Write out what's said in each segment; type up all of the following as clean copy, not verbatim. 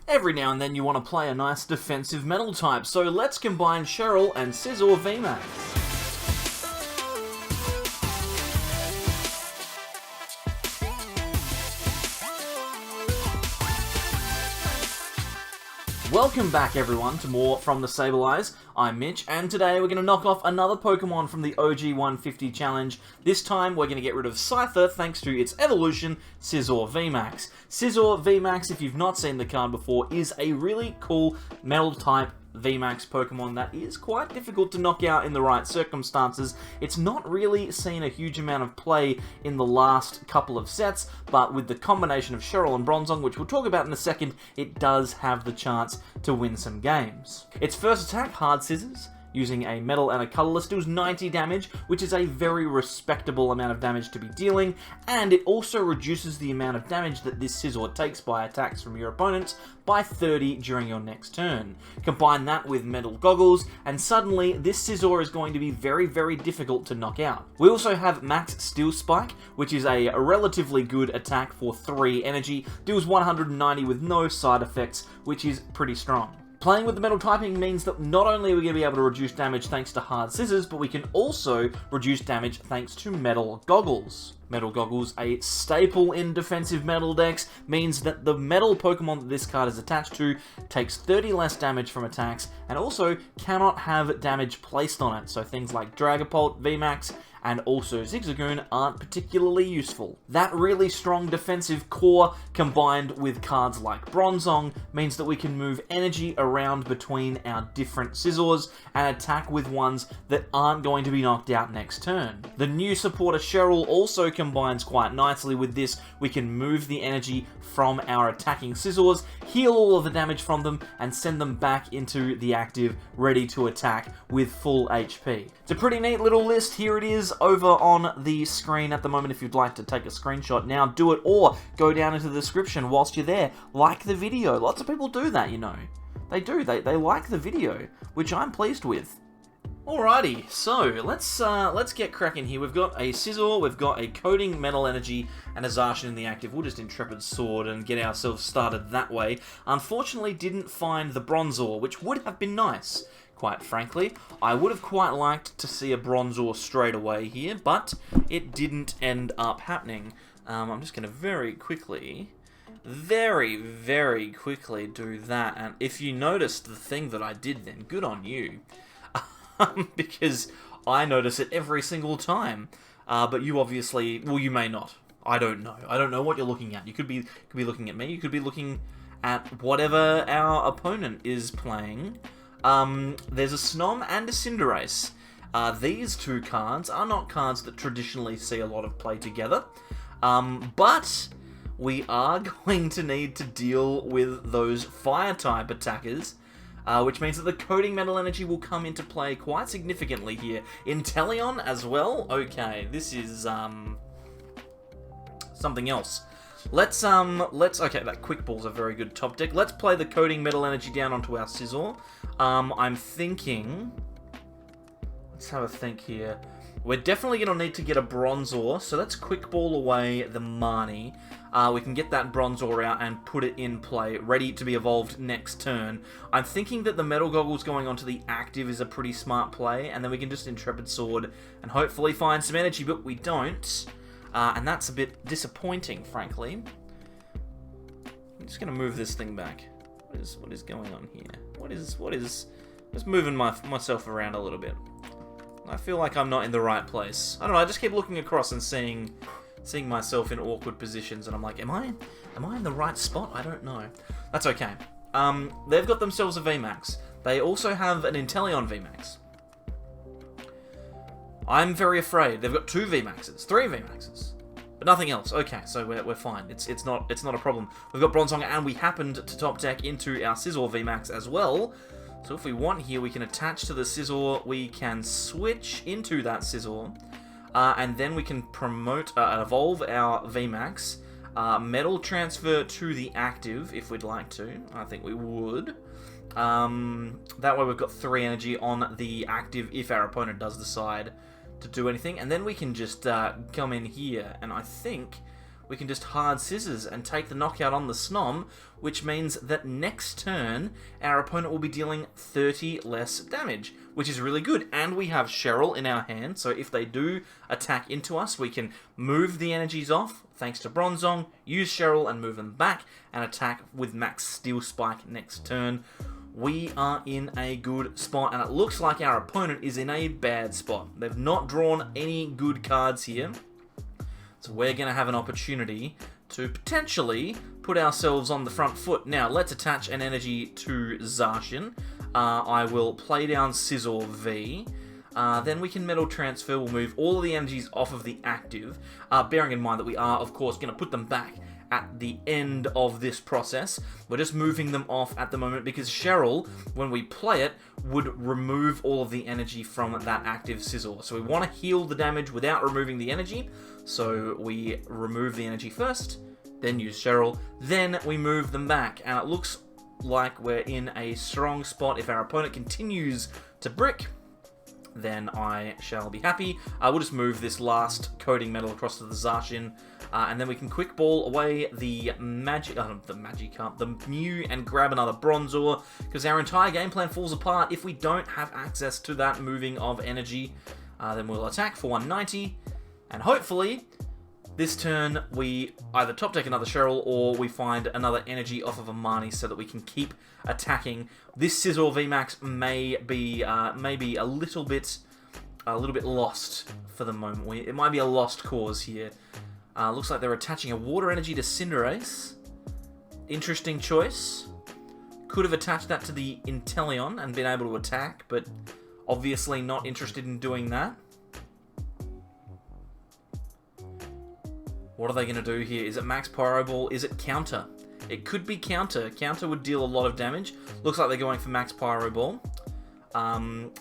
Every now and then you want to play a nice defensive metal type, so let's combine Cheryl and Scizor VMAX. Welcome back everyone to more from the Sableyes. I'm Mitch, and today we're going to knock off another Pokemon from the OG 150 challenge. This time we're going to get rid of Scyther thanks to its evolution, Scizor VMAX. Scizor VMAX, if you've not seen the card before, is a really cool metal type VMAX Pokemon that is quite difficult to knock out in the right circumstances. It's not really seen a huge amount of play in the last couple of sets, but with the combination of Cheryl and Bronzong, which we'll talk about in a second, it does have the chance to win some games. Its first attack, Hard Scissors, using a metal and a colorless, deals 90 damage, which is a very respectable amount of damage to be dealing, and it also reduces the amount of damage that this Scizor takes by attacks from your opponents by 30 during your next turn. Combine that with Metal Goggles, and suddenly this Scizor is going to be very, very difficult to knock out. We also have Max Steel Spike, which is a relatively good attack for 3 energy, deals 190 with no side effects, which is pretty strong. Playing with the metal typing means that not only are we going to be able to reduce damage thanks to Hard Scissors, but we can also reduce damage thanks to Metal Goggles. Metal Goggles, a staple in defensive metal decks, means that the metal Pokemon that this card is attached to takes 30 less damage from attacks, and also cannot have damage placed on it, so things like Dragapult, VMAX, and also Zigzagoon aren't particularly useful. That really strong defensive core, combined with cards like Bronzong, means that we can move energy around between our different Scizors and attack with ones that aren't going to be knocked out next turn. The new supporter Cheryl also combines quite nicely with this. We can move the energy from our attacking Scizors, heal all of the damage from them, and send them back into the active, ready to attack with full HP. It's a pretty neat little list. Here it is over on the screen at the moment. If you'd like to take a screenshot now, do it, or go down into the description whilst you're there. Like the video. Lots of people do that, you know. They do. They like the video, which I'm pleased with. Alrighty, so let's get cracking here. We've got a Scizor, we've got a Coding Metal Energy, and a Zacian in the active. We'll just Intrepid Sword and get ourselves started that way. Unfortunately, didn't find the Bronzor, which would have been nice, quite frankly. I would have quite liked to see a Bronzor straight away here, but it didn't end up happening. I'm just going to very quickly do that, and if you noticed the thing that I did then, good on you. Because I notice it every single time. But you obviously, well, you may not. I don't know. I don't know what you're looking at. You could be looking at me. You could be looking at whatever our opponent is playing. There's a Snom and a Cinderace. These two cards are not cards that traditionally see a lot of play together. But we are going to need to deal with those Fire-type attackers. Which means that the Coding Metal Energy will come into play quite significantly here. Inteleon as well? Okay, this is, something else. Okay, that Quick Ball's a very good top deck. Let's play the Coding Metal Energy down onto our Scizor. I'm thinking, let's have a think here. We're definitely going to need to get a Bronzor, so let's Quick Ball away the Marnie. We can get that Bronzor out and put it in play, ready to be evolved next turn. I'm thinking that the Metal Goggles going onto the active is a pretty smart play, and then we can just Intrepid Sword and hopefully find some energy, but we don't. And that's a bit disappointing, frankly. I'm just going to move this thing back. What is going on here? What is... Just moving myself around a little bit. I feel like I'm not in the right place. I don't know, I just keep looking across and seeing myself in awkward positions, and I'm like, am I in the right spot? I don't know. That's okay. They've got themselves a VMAX. They also have an Inteleon VMAX. I'm very afraid. They've got 2 VMAXs, 3 VMAXs, but nothing else. Okay, so we're fine. It's not a problem. We've got Bronzong, and we happened to top deck into our Scizor VMAX as well. So if we want here, we can attach to the Scizor, we can switch into that Scizor, and then we can promote, evolve our VMAX, metal transfer to the active, if we'd like to. I think we would. That way we've got 3 energy on the active if our opponent does decide to do anything, and then we can just come in here, and I think we can just hard scissors and take the knockout on the Snom, which means that next turn, our opponent will be dealing 30 less damage, which is really good. And we have Cheryl in our hand, so if they do attack into us, we can move the energies off, thanks to Bronzong, use Cheryl and move them back, and attack with Max Steel Spike next turn. We are in a good spot, and it looks like our opponent is in a bad spot. They've not drawn any good cards here. So we're going to have an opportunity to potentially put ourselves on the front foot. Now, let's attach an energy to Zacian. I will play down Scizor V. Then we can Metal Transfer. We'll move all of the energies off of the active. Bearing in mind that we are, of course, going to put them back at the end of this process. We're just moving them off at the moment because Cheryl, when we play it, would remove all of the energy from that active Scizor. So we want to heal the damage without removing the energy. So we remove the energy first, then use Cheryl, then we move them back. And it looks like we're in a strong spot. If our opponent continues to brick, then I shall be happy. We'll just move this last coding metal across to the Zacian, and then we can quick ball away the the Mew and grab another Bronzor, because our entire game plan falls apart if we don't have access to that moving of energy. Then we'll attack for 190, and hopefully this turn we either top deck another Cheryl or we find another energy off of a Marnie so that we can keep attacking. This Scizor VMAX may be a little bit lost for the moment. It might be a lost cause here. Looks like they're attaching a water energy to Cinderace. Interesting choice. Could have attached that to the Inteleon and been able to attack, but obviously not interested in doing that. What are they going to do here? Is it Max Pyro Ball? Is it Counter? It could be Counter. Counter would deal a lot of damage. Looks like they're going for Max Pyro Ball.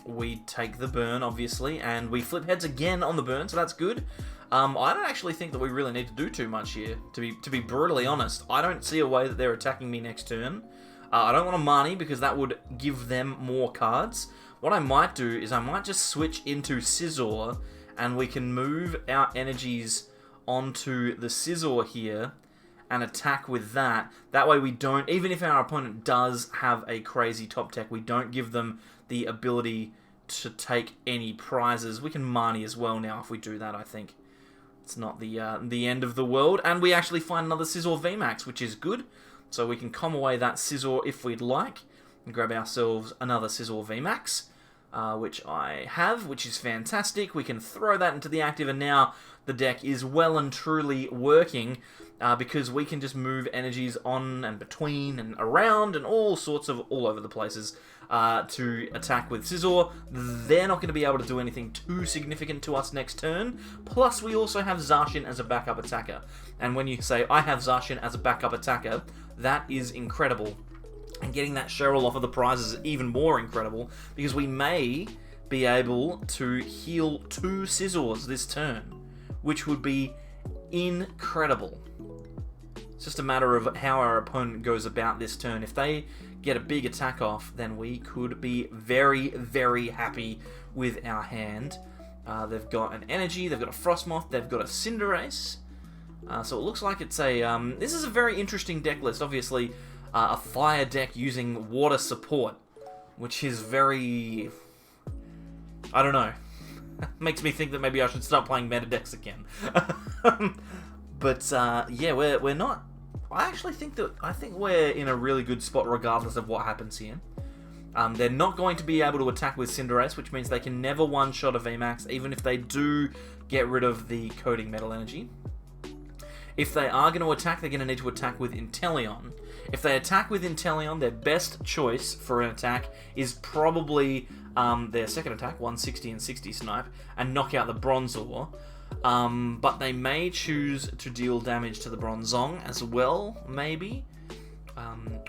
We take the burn, obviously, and we flip heads again on the burn, so that's good. I don't actually think that we really need to do too much here, to be brutally honest. I don't see a way that they're attacking me next turn. I don't want a Marnie because that would give them more cards. What I might do is I might just switch into Scizor, and we can move our energies onto the Scizor here and attack with that. That way we don't, even if our opponent does have a crazy top deck, we don't give them the ability to take any prizes. We can Marnie as well now if we do that, I think. It's not the end of the world. And we actually find another Scizor VMAX, which is good. So we can com away that Scizor if we'd like and grab ourselves another Scizor VMAX, which I have, which is fantastic. We can throw that into the active, and now the deck is well and truly working because we can just move energies on and between and around and all sorts of all over the places to attack with Scizor. They're not going to be able to do anything too significant to us next turn. Plus, we also have Zacian as a backup attacker. And when you say, I have Zacian as a backup attacker, that is incredible. And getting that Cheryl off of the prizes is even more incredible, because we may be able to heal 2 Scizors this turn, which would be incredible. It's just a matter of how our opponent goes about this turn. If they get a big attack off, then we could be very, very happy with our hand. They've got an energy, they've got a Frostmoth, they've got a Cinderace. So it looks like it's a... this is a very interesting deck list. Obviously, a fire deck using water support, which is very... I don't know. Makes me think that maybe I should start playing meta decks again. But yeah, we're not. I actually think we're in a really good spot regardless of what happens here. They're not going to be able to attack with Cinderace, which means they can never one-shot a VMAX, even if they do get rid of the coding metal energy. If they are going to attack, they're going to need to attack with Inteleon. If they attack with Inteleon, their best choice for an attack is probably their second attack, 160 and 60 snipe, and knock out the Bronzor. But they may choose to deal damage to the Bronzong as well, maybe.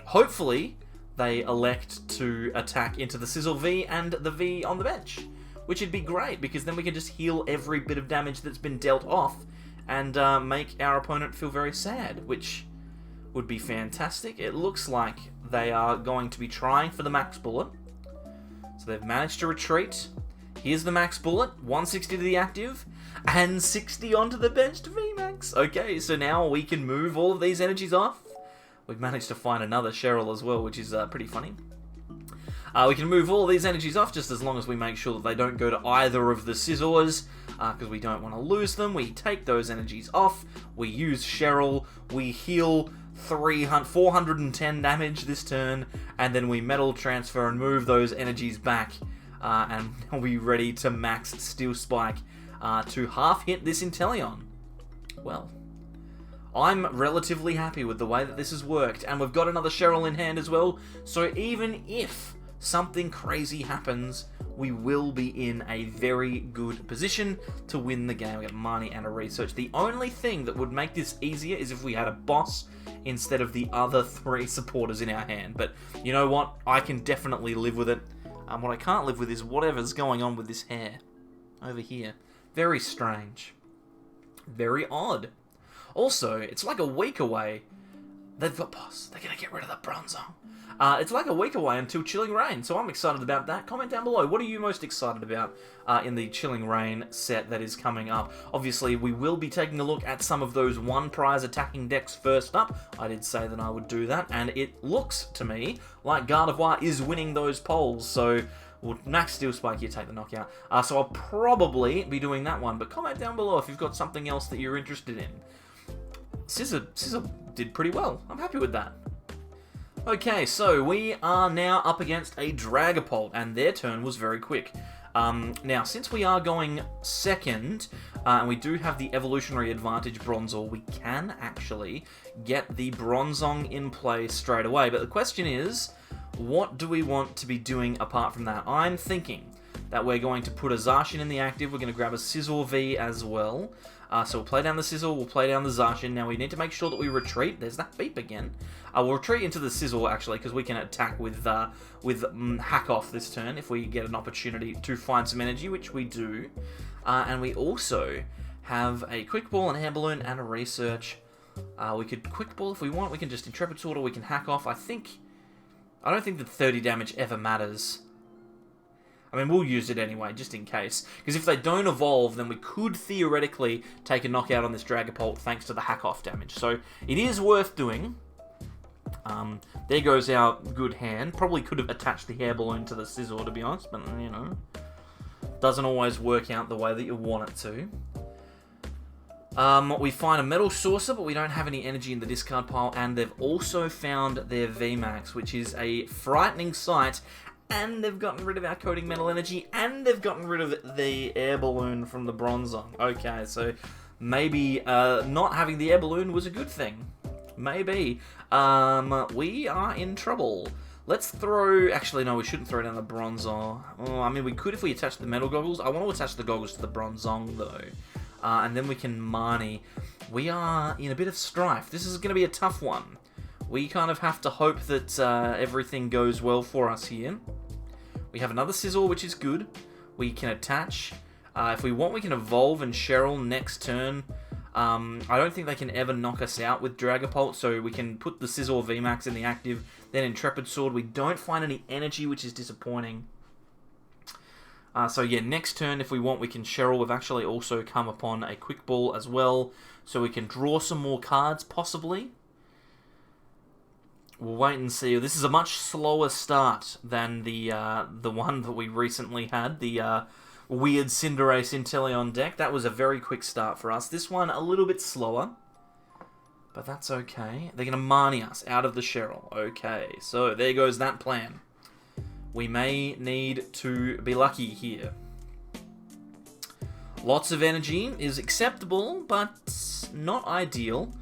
Hopefully, they elect to attack into the Scizor V and the V on the bench, which would be great, because then we can just heal every bit of damage that's been dealt off and make our opponent feel very sad, which would be fantastic. It looks like they are going to be trying for the max bullet. So they've managed to retreat. Here's the max bullet, 160 to the active, and 60 onto the bench to VMAX. works. Okay, so now we can move all of these energies off. We've managed to find another Cheryl as well, which is pretty funny. We can move all of these energies off just as long as we make sure that they don't go to either of the Scizors, because we don't want to lose them. We take those energies off, we use Cheryl, we heal 410 damage this turn, and then we metal transfer and move those energies back, and we'll be ready to max Steel Spike to half hit this Inteleon. Well, I'm relatively happy with the way that this has worked, and we've got another Cheryl in hand as well, so even if something crazy happens, we will be in a very good position to win the game. We got Marnie and a research. The only thing that would make this easier is if we had a boss instead of the other 3 supporters in our hand. But you know what? I can definitely live with it. What I can't live with is whatever's going on with this hair over here. Very strange. Very odd. Also, it's like a week away. They've got boss. They're going to get rid of the Bronzong. It's like a week away until Chilling Reign, so I'm excited about that. Comment down below, what are you most excited about in the Chilling Reign set that is coming up? Obviously, we will be taking a look at some of those one-prize attacking decks first up. I did say that I would do that, and it looks to me like Gardevoir is winning those polls, so we'll max Steel Spike, you take the knockout. So I'll probably be doing that one, but comment down below if you've got something else that you're interested in. Scizor did pretty well. I'm happy with that. Okay, so we are now up against a Dragapult, and their turn was very quick. Now, since we are going second, and we do have the evolutionary advantage Bronzor, we can actually get the Bronzong in play straight away. But the question is, what do we want to be doing apart from that? I'm thinking that we're going to put a Zacian in the active, we're going to grab a Scizor V as well. So we'll play down the Scizor, we'll play down the Zacian. Now we need to make sure that we retreat. There's that beep again. We'll retreat into the Scizor, actually, because we can attack with Hack Off this turn if we get an opportunity to find some energy, which we do. And we also have a Quick Ball, an Air Balloon, and a Research. We could Quick Ball if we want. We can just Intrepid Sword, or we can Hack Off. I don't think that 30 damage ever matters. I mean, we'll use it anyway, just in case. Because if they don't evolve, then we could theoretically take a knockout on this Dragapult thanks to the hack-off damage. So, it is worth doing. There goes our good hand. Probably could have attached the hair balloon to the Scizor, to be honest. But, you know, doesn't always work out the way that you want it to. We find a Metal Saucer, but we don't have any energy in the discard pile. And they've also found their VMAX, which is a frightening sight. And they've gotten rid of our Coding Metal Energy, and they've gotten rid of the Air Balloon from the Bronzong. Okay, so maybe not having the Air Balloon was a good thing. Maybe. We are in trouble. Let's throw... Actually, no, we shouldn't throw down the Bronzor. Oh, I mean, we could if we attach the Metal Goggles. I want to attach the Goggles to the Bronzong, though. And then we can Marnie. We are in a bit of strife. This is going to be a tough one. We kind of have to hope that everything goes well for us here. We have another Scizor, which is good. We can attach. If we want, we can evolve and Cheryl next turn. I don't think they can ever knock us out with Dragapult, so we can put the Scizor VMAX in the active, then Intrepid Sword. We don't find any energy, which is disappointing. So yeah, next turn, if we want, we can Cheryl. We've actually also come upon a Quick Ball as well, so we can draw some more cards, possibly. We'll wait and see. This is a much slower start than the one that we recently had, the weird Cinderace Inteleon deck. That was a very quick start for us. This one, a little bit slower, but that's okay. They're going to Marnie us out of the Cheryl. Okay, so there goes that plan. We may need to be lucky here. Lots of energy is acceptable, but not ideal.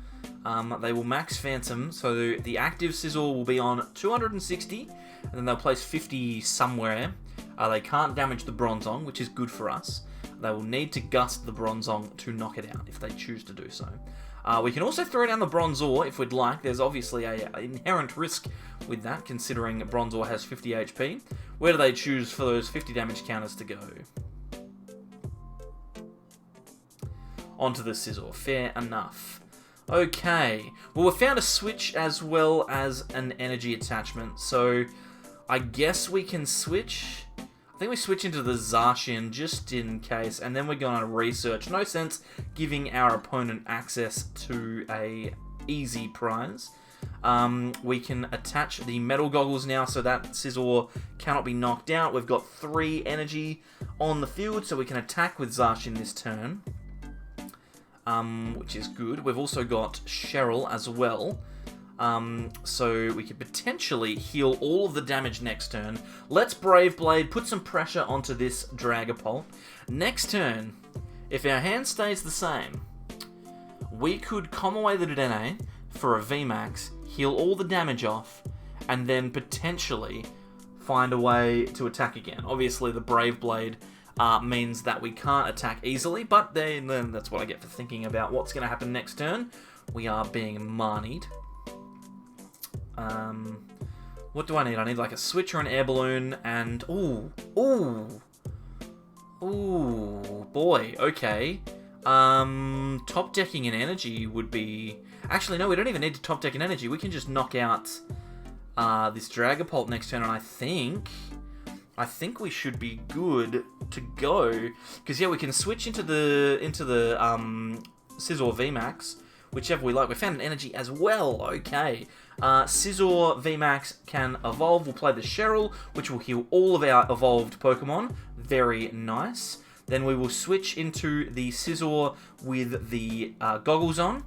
They will max Phantom, so the active Scizor will be on 260, and then they'll place 50 somewhere. They can't damage the Bronzong, which is good for us. They will need to gust the Bronzong to knock it out, if they choose to do so. We can also throw down the Bronzor if we'd like. There's obviously an inherent risk with that, considering Bronzor has 50 HP. Where do they choose for those 50 damage counters to go? Onto the Scizor. Fair enough. Okay, well, we found a switch as well as an energy attachment, so I guess we can switch. I think we switch into the Zacian just in case, and then we're going to research. No sense giving our opponent access to a easy prize. We can attach the Metal Goggles now, so that Scizor cannot be knocked out. We've got 3 energy on the field, so we can attack with Zacian this turn, which is good. We've also got Cheryl as well. So we could potentially heal all of the damage next turn. Let's Brave Blade, put some pressure onto this Dragapult. Next turn, if our hand stays the same, we could calm away the Dedenne for a VMAX, heal all the damage off, and then potentially find a way to attack again. Obviously, the Brave Blade means that we can't attack easily, but then that's what I get for thinking about what's going to happen next turn. We are being Marnied. What do I need? I need like a switch or an air balloon, and ooh, boy, okay. Top decking an energy would be... Actually, no, we don't even need to top deck an energy. We can just knock out this Dragapult next turn, and I think we should be good to go. Because yeah, we can switch into the Scizor VMAX, whichever we like. We found an energy as well. Okay. Scizor VMAX can evolve. We'll play the Cheryl, which will heal all of our evolved Pokemon. Very nice. Then we will switch into the Scizor with the goggles on.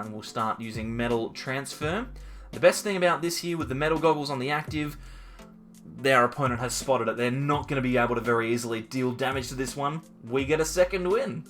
We'll start using Metal Transfer. The best thing about this here with the Metal Goggles on the active, their opponent has spotted it. They're not going to be able to very easily deal damage to this one. We get a second win.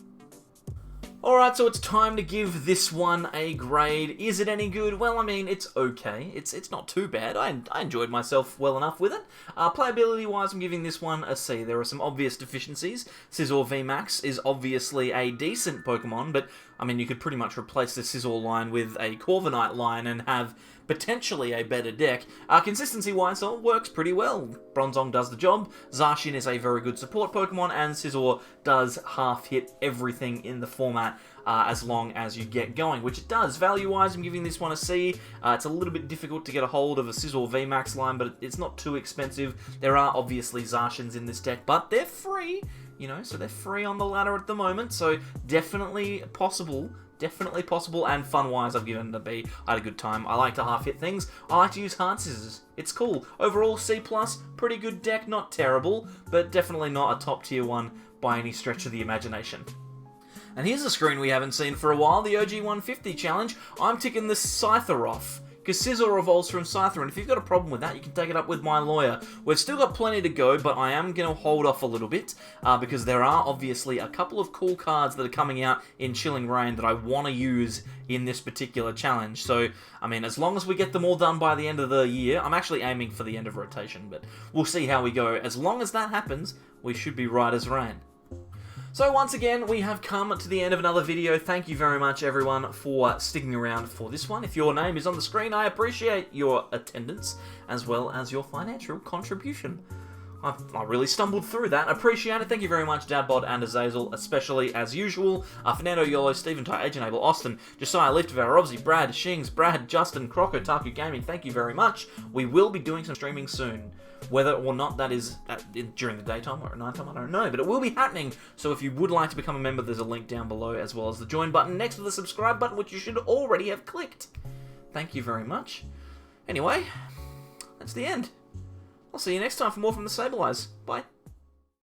Alright, so it's time to give this one a grade. Is it any good? Well, I mean, it's okay. It's not too bad. I enjoyed myself well enough with it. Playability-wise, I'm giving this one a C. There are some obvious deficiencies. Scizor VMAX is obviously a decent Pokemon, but, I mean, you could pretty much replace the Scizor line with a Corviknight line and have potentially a better deck. Consistency-wise, though, works pretty well. Bronzong does the job, Zacian is a very good support Pokemon, and Scizor does half-hit everything in the format as long as you get going, which it does. Value-wise, I'm giving this one a C. It's a little bit difficult to get a hold of a Scizor VMAX line, but it's not too expensive. There are obviously Zacians in this deck, but they're free, you know, so they're free on the ladder at the moment, so definitely possible. Definitely possible, and fun-wise, I've given it a B. I had a good time. I like to half-hit things. I like to use hard scissors. It's cool. Overall, C+, pretty good deck, not terrible, but definitely not a top-tier one by any stretch of the imagination. And here's a screen we haven't seen for a while, the OG 150 challenge. I'm ticking the Scyther off, because Scizor evolves from Scyther, and if you've got a problem with that, you can take it up with my lawyer. We've still got plenty to go, but I am going to hold off a little bit, because there are obviously a couple of cool cards that are coming out in Chilling Reign that I want to use in this particular challenge. So, I mean, as long as we get them all done by the end of the year, I'm actually aiming for the end of rotation, but we'll see how we go. As long as that happens, we should be right as rain. So once again, we have come to the end of another video. Thank you very much, everyone, for sticking around for this one. If your name is on the screen, I appreciate your attendance, as well as your financial contribution. I really stumbled through that. Appreciate it. Thank you very much, Dadbod and Azazel, especially as usual. Fernando, Yolo, Stephen, Ty, Agent Abel, Austin, Josiah, Liftover, Robsy, Brad, Shings, Brad, Justin, Croco, Taku Gaming, thank you very much. We will be doing some streaming soon. Whether or not that is during the daytime or at nighttime, I don't know, but it will be happening. So if you would like to become a member, there's a link down below, as well as the join button next to the subscribe button, which you should already have clicked. Thank you very much. Anyway, that's the end. I'll see you next time for more from the Sableyes. Bye.